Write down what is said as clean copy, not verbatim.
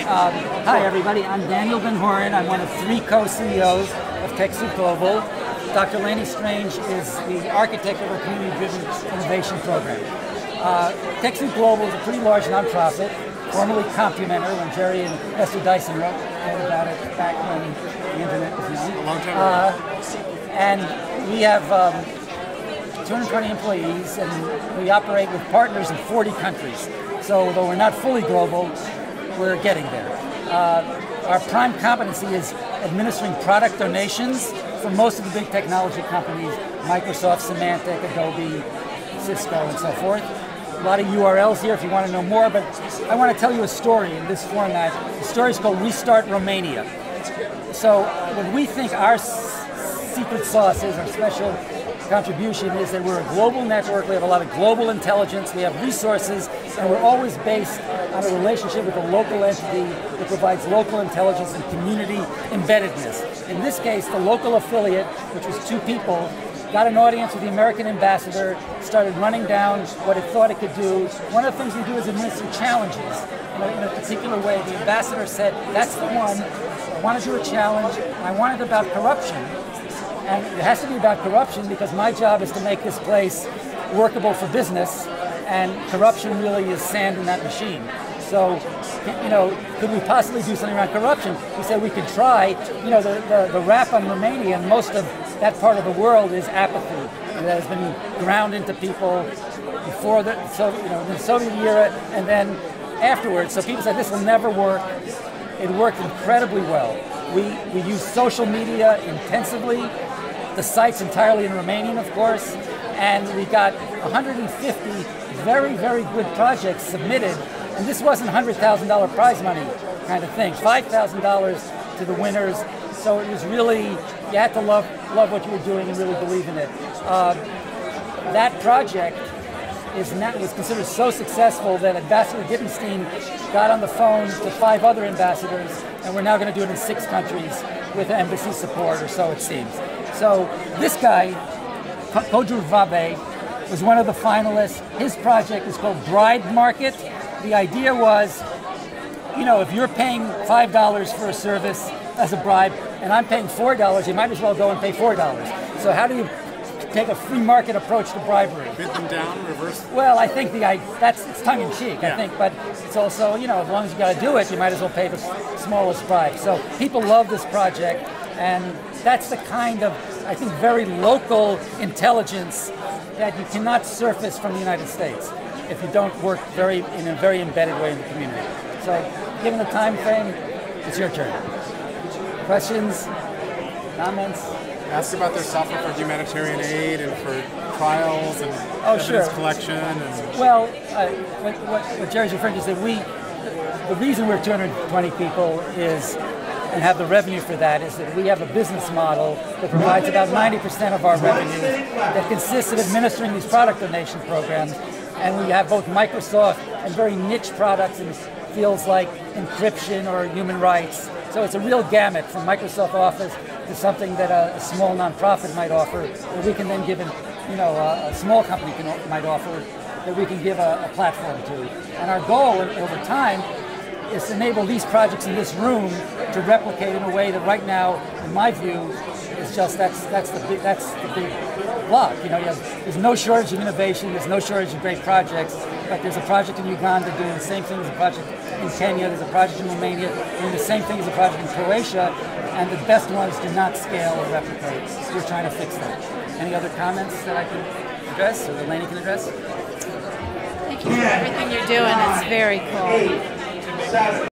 Hi everybody, I'm Daniel Ben-Horin. I'm one of 3 co-CEOs of TechSoup Global. Dr. Laney Strange is the architect of our community-driven innovation program. TechSoup Global is a pretty large nonprofit, formerly Compumenter, when Jerry and Esther Dyson wrote about it back when the internet was young. A long time ago. And we have 220 employees, and we operate with partners in 40 countries. So although we're not fully global, we're getting there. Our prime competency is administering product donations for most of the big technology companies, Microsoft, Symantec, Adobe, Cisco, and so forth. A lot of URLs here if you want to know more, but I want to tell you a story in this format. The story is called Restart Romania. So what we think our secret sauce is, our special contribution is that we're a global network, we have a lot of global intelligence, we have resources, and we're always based on a relationship with a local entity that provides local intelligence and community embeddedness. In this case, the local affiliate, which was 2 people, got an audience with the American ambassador, started running down what it thought it could do. One of the things we do is administer challenges in a particular way. The ambassador said, that's the one, I want to do a challenge, and I want it about corruption. And it has to be about corruption because my job is to make this place workable for business, and corruption really is sand in that machine. So, could we possibly do something around corruption? We said we could try. The rap on Romania and most of that part of the world is apathy. That has been ground into people before the Soviet era and then afterwards. So people said this will never work. It worked incredibly well. We use social media intensively. The site's entirely in Romanian, of course, and we got 150 very, very good projects submitted, and this wasn't $100,000 prize money kind of thing, $5,000 to the winners, so it was really, you had to love what you were doing and really believe in it. That project was considered so successful that Ambassador Gippenstein got on the phone to 5 other ambassadors, and we're now going to do it in 6 countries with embassy support, or so it seems. So this guy, Kodrur Vabe, was one of the finalists. His project is called Bribe Market. The idea was, if you're paying $5 for a service as a bribe, and I'm paying $4, you might as well go and pay $4. So how do you take a free market approach to bribery? Bid them down, reverse? Well, I think it's tongue-in-cheek, I think, but it's also, as long as you got to do it, you might as well pay the smallest bribe. So people love this project, and that's the kind of, I think, very local intelligence that you cannot surface from the United States if you don't work in a very embedded way in the community. So, given the time frame, it's your turn. Questions? Comments? Ask about their software for humanitarian aid and for trials and evidence collection. And well, what Jerry's referring to is that the reason we're 220 people is, and have the revenue for that, is that we have a business model that provides about 90% of our revenue that consists of administering these product donation programs, and we have both Microsoft and very niche products in fields like encryption or human rights. So it's a real gamut from Microsoft Office to something that a small nonprofit might offer, that we can then give a small company might offer, that we can give a platform to. And our goal over time is to enable these projects in this room to replicate in a way that right now, in my view, is just that's the big block. There's no shortage of innovation, there's no shortage of great projects, but there's a project in Uganda doing the same thing as a project in Kenya, there's a project in Romania doing the same thing as a project in Croatia, and the best ones do not scale or replicate. We're trying to fix that. Any other comments that I can address, or that Laney can address? Thank you for everything you're doing, it's very cool.